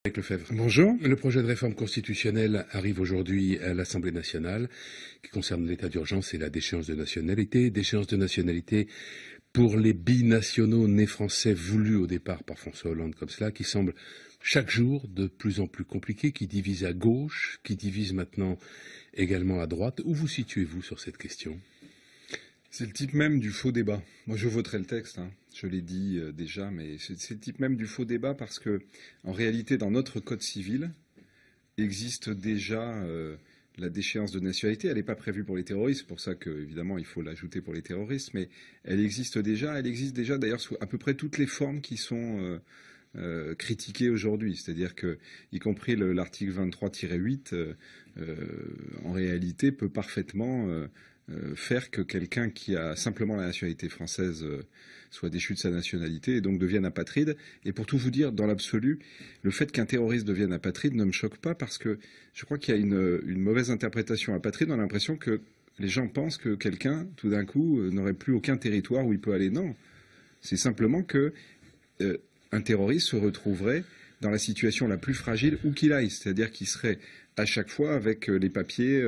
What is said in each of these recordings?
Avec Lefebvre. Bonjour. Le projet de réforme constitutionnelle arrive aujourd'hui à l'Assemblée nationale, qui concerne l'état d'urgence et la déchéance de nationalité. Déchéance de nationalité pour les binationaux nés français voulus au départ par François Hollande comme cela, qui semble chaque jour de plus en plus compliqué, qui divise à gauche, qui divise maintenant également à droite. Où vous situez-vous sur cette question ? C'est le type même du faux débat. Moi, je voterai le texte, je l'ai dit déjà, mais c'est le type même du faux débat parce que, en réalité, dans notre code civil, existe déjà la déchéance de nationalité. Elle n'est pas prévue pour les terroristes, c'est pour ça qu'évidemment, il faut l'ajouter pour les terroristes, mais elle existe déjà. Elle existe déjà, d'ailleurs, sous à peu près toutes les formes qui sont critiquées aujourd'hui. C'est-à-dire que, y compris l'article 23-8, en réalité, peut parfaitement faire que quelqu'un qui a simplement la nationalité française soit déchu de sa nationalité et donc devienne apatride. Et pour tout vous dire, dans l'absolu, le fait qu'un terroriste devienne apatride ne me choque pas parce que je crois qu'il y a une mauvaise interprétation. Apatride, on a l'impression que les gens pensent que quelqu'un, tout d'un coup, n'aurait plus aucun territoire où il peut aller. Non, c'est simplement que un terroriste se retrouverait dans la situation la plus fragile où qu'il aille. C'est-à-dire qu'il serait à chaque fois avec les papiers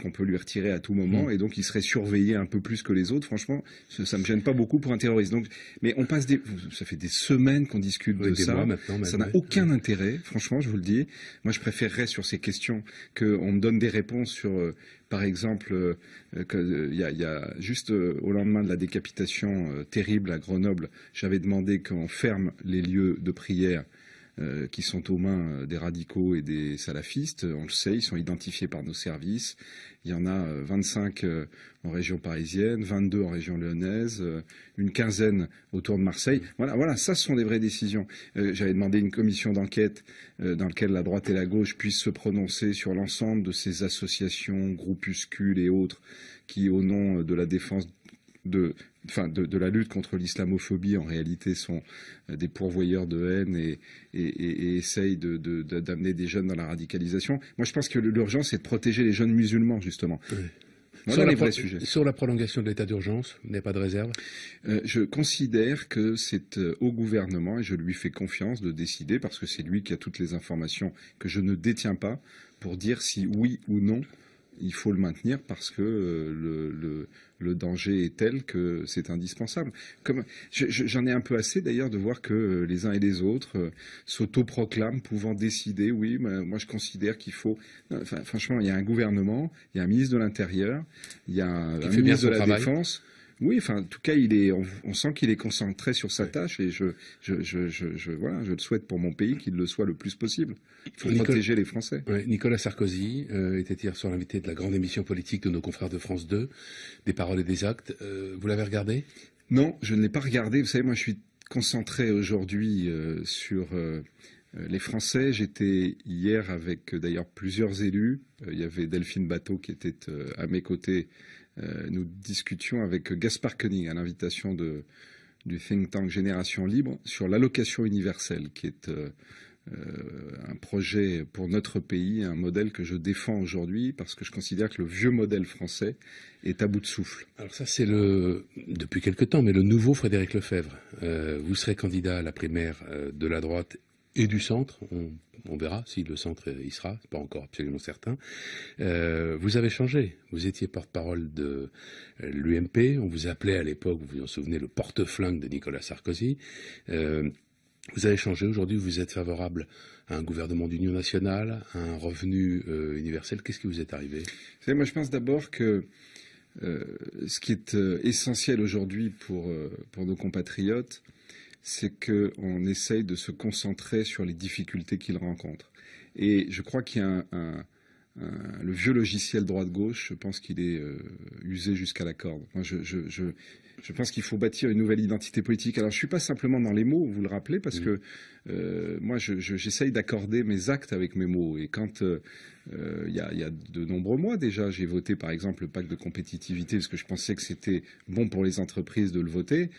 qu'on peut lui retirer à tout moment, et donc il serait surveillé un peu plus que les autres. Franchement, ça me gêne pas beaucoup pour un terroriste. Donc, mais on passe ça fait des semaines qu'on discute de ça. Ça n'a aucun intérêt, franchement, je vous le dis. Moi, je préférerais sur ces questions qu'on me donne des réponses sur, par exemple, il y a juste au lendemain de la décapitation terrible à Grenoble, j'avais demandé qu'on ferme les lieux de prière qui sont aux mains des radicaux et des salafistes. On le sait, ils sont identifiés par nos services. Il y en a 25 en région parisienne, 22 en région lyonnaise, une quinzaine autour de Marseille. Voilà, ça, ce sont des vraies décisions. J'avais demandé une commission d'enquête dans laquelle la droite et la gauche puissent se prononcer sur l'ensemble de ces associations, groupuscules et autres qui, au nom de la défense de la lutte contre l'islamophobie, en réalité, sont des pourvoyeurs de haine et essayent d'amener des jeunes dans la radicalisation. Moi, je pense que l'urgence, c'est de protéger les jeunes musulmans, justement. Oui. Voilà sur la prolongation de l'état d'urgence, il n'y a pas de réserve ? Je considère que c'est au gouvernement, et je lui fais confiance, de décider, parce que c'est lui qui a toutes les informations que je ne détiens pas, pour dire si oui ou non il faut le maintenir parce que le danger est tel que c'est indispensable. J'en ai un peu assez d'ailleurs de voir que les uns et les autres s'autoproclament pouvant décider. Oui, moi je considère qu'il faut. Enfin, franchement, il y a un gouvernement, il y a un ministre de l'Intérieur, il y a un ministre de la Défense. Oui, enfin, en tout cas, on sent qu'il est concentré sur sa tâche et je le souhaite pour mon pays qu'il le soit le plus possible. Il faut protéger les Français. Ouais, Nicolas Sarkozy était hier soir l'invité de la grande émission politique de nos confrères de France 2, des paroles et des actes. Vous l'avez regardé ? Non, je ne l'ai pas regardé. Vous savez, moi, je suis concentré aujourd'hui sur les Français. J'étais hier avec d'ailleurs plusieurs élus. Il y avait Delphine Bateau qui était à mes côtés. Nous discutions avec Gaspard Koenig à l'invitation du think tank Génération Libre sur l'allocation universelle, qui est un projet pour notre pays, un modèle que je défends aujourd'hui parce que je considère que le vieux modèle français est à bout de souffle. Alors ça, c'est depuis quelque temps, mais le nouveau Frédéric Lefebvre. Vous serez candidat à la primaire de la droite et du centre. On verra si le centre y sera, c'est pas encore absolument certain. Vous avez changé. Vous étiez porte-parole de l'UMP. On vous appelait à l'époque, vous vous en souvenez, le porte-flingue de Nicolas Sarkozy. Vous avez changé. Aujourd'hui, vous êtes favorable à un gouvernement d'union nationale, à un revenu universel. Qu'est-ce qui vous est arrivé ? Vous savez, moi, je pense d'abord que ce qui est essentiel aujourd'hui pour nos compatriotes, c'est qu'on essaye de se concentrer sur les difficultés qu'ils rencontrent. Et je crois qu'il y a le vieux logiciel droite-gauche, je pense qu'il est usé jusqu'à la corde. Moi, je pense qu'il faut bâtir une nouvelle identité politique. Alors, je ne suis pas simplement dans les mots, vous le rappelez, parce que moi, j'essaye d'accorder mes actes avec mes mots. Et quand il y a de nombreux mois déjà, j'ai voté, par exemple, le pacte de compétitivité, parce que je pensais que c'était bon pour les entreprises de le voter.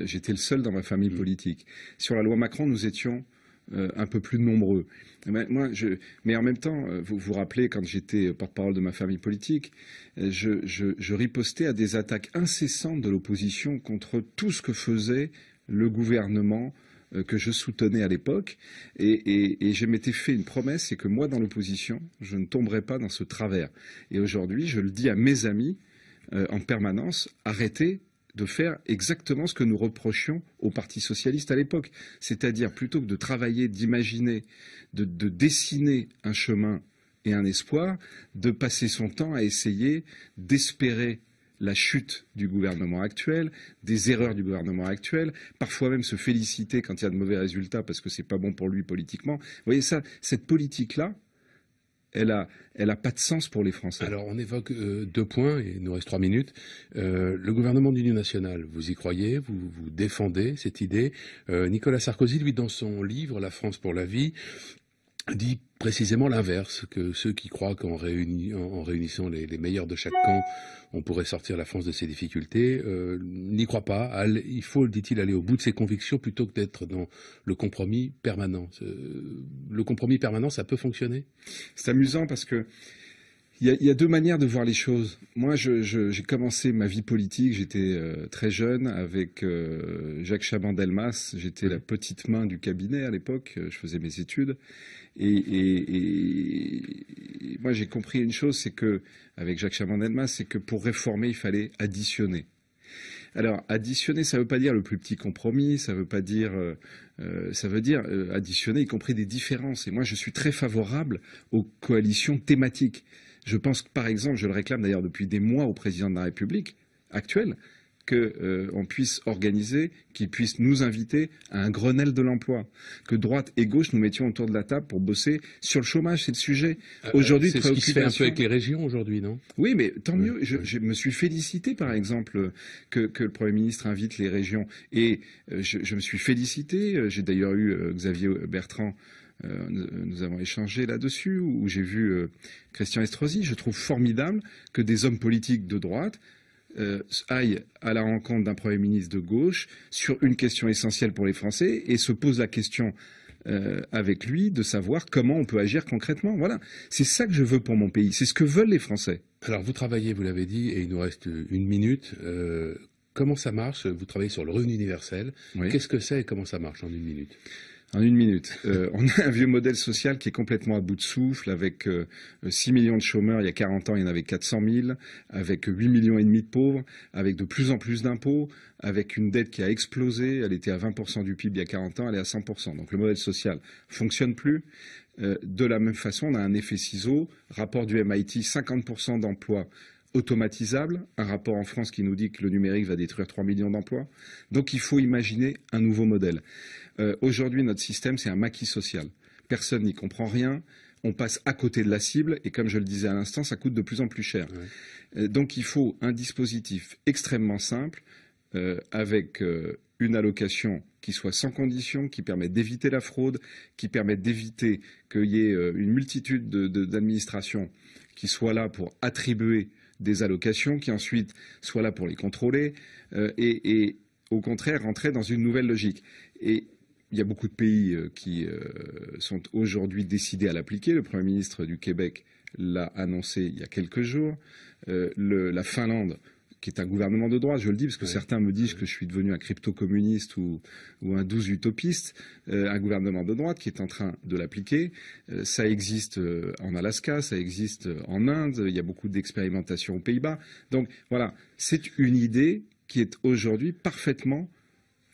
J'étais le seul dans ma famille politique. Sur la loi Macron, nous étions un peu plus nombreux. Mais en même temps, vous vous rappelez, quand j'étais porte-parole de ma famille politique, je ripostais à des attaques incessantes de l'opposition contre tout ce que faisait le gouvernement que je soutenais à l'époque, et je m'étais fait une promesse, c'est que moi, dans l'opposition, je ne tomberai pas dans ce travers. Et aujourd'hui, je le dis à mes amis en permanence, arrêtez de faire exactement ce que nous reprochions au Parti socialiste à l'époque. C'est-à-dire, plutôt que de travailler, d'imaginer, de dessiner un chemin et un espoir, de passer son temps à essayer d'espérer la chute du gouvernement actuel, des erreurs du gouvernement actuel, parfois même se féliciter quand il y a de mauvais résultats parce que c'est pas bon pour lui politiquement. Vous voyez ça, cette politique-là, elle a pas de sens pour les Français. Alors, on évoque 2 points, et il nous reste 3 minutes. Le gouvernement d'union nationale, vous y croyez, vous défendez cette idée. Nicolas Sarkozy, lui, dans son livre « La France pour la vie », dit précisément l'inverse, que ceux qui croient qu'en réunissant les meilleurs de chaque camp, on pourrait sortir la France de ses difficultés, n'y croient pas. Il faut, dit-il, aller au bout de ses convictions plutôt que d'être dans le compromis permanent. Le compromis permanent, ça peut fonctionner? C'est amusant parce que il y a 2 manières de voir les choses. Moi, j'ai commencé ma vie politique, j'étais très jeune avec Jacques Chaban-Delmas. J'étais la petite main du cabinet à l'époque, je faisais mes études. Et moi, j'ai compris une chose, c'est que, avec Jacques Chaban-Delmas, c'est que pour réformer, il fallait additionner. Alors, additionner, ça ne veut pas dire le plus petit compromis, ça veut pas dire, ça veut dire additionner, y compris des différences. Et moi, je suis très favorable aux coalitions thématiques. Je pense que, par exemple, je le réclame d'ailleurs depuis des mois au président de la République actuel, qu'on puisse organiser, qu'il puisse nous inviter à un Grenelle de l'emploi, que droite et gauche nous mettions autour de la table pour bosser sur le chômage, c'est le sujet. Aujourd'hui, c'est ce qui se fait un peu avec les régions aujourd'hui, non? Oui, mais tant mieux. Je me suis félicité, par exemple, que le Premier ministre invite les régions, et je me suis félicité. J'ai d'ailleurs eu Xavier Bertrand. Nous avons échangé là-dessus, où j'ai vu Christian Estrosi. Je trouve formidable que des hommes politiques de droite aille à la rencontre d'un Premier ministre de gauche sur une question essentielle pour les Français et se pose la question avec lui de savoir comment on peut agir concrètement. Voilà, c'est ça que je veux pour mon pays, c'est ce que veulent les Français. Alors vous travaillez, vous l'avez dit, et il nous reste 1 minute. Comment ça marche? Vous travaillez sur le revenu universel. Oui. Qu'est-ce que c'est et comment ça marche en 1 minute? En 1 minute. On a un vieux modèle social qui est complètement à bout de souffle, avec 6 millions de chômeurs. Il y a 40 ans, il y en avait 400 000, avec 8,5 millions de pauvres, avec de plus en plus d'impôts, avec une dette qui a explosé. Elle était à 20% du PIB il y a 40 ans, elle est à 100%. Donc le modèle social fonctionne plus. De la même façon, on a un effet ciseau. Rapport du MIT, 50% d'emplois automatisable, un rapport en France qui nous dit que le numérique va détruire 3 millions d'emplois. Donc il faut imaginer un nouveau modèle. Aujourd'hui, notre système, c'est un maquis social. Personne n'y comprend rien, on passe à côté de la cible, et comme je le disais à l'instant, ça coûte de plus en plus cher. Ouais. Donc il faut un dispositif extrêmement simple, avec une allocation qui soit sans condition, qui permette d'éviter la fraude, qui permette d'éviter qu'il y ait une multitude d'administrations qui soient là pour attribuer des allocations, qui ensuite soient là pour les contrôler, et au contraire rentrer dans une nouvelle logique. Et il y a beaucoup de pays qui sont aujourd'hui décidés à l'appliquer. Le Premier ministre du Québec l'a annoncé il y a quelques jours. La Finlande, qui est un gouvernement de droite, je le dis parce que certains me disent que je suis devenu un crypto-communiste ou un 12 utopiste, un gouvernement de droite qui est en train de l'appliquer. Ça existe en Alaska, ça existe en Inde, il y a beaucoup d'expérimentations aux Pays-Bas. Donc voilà, c'est une idée qui est aujourd'hui parfaitement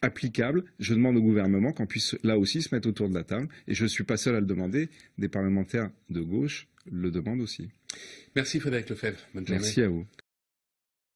applicable. Je demande au gouvernement qu'on puisse là aussi se mettre autour de la table, et je ne suis pas seul à le demander, des parlementaires de gauche le demandent aussi. Merci Frédéric Lefebvre, bonne journée. Merci à vous.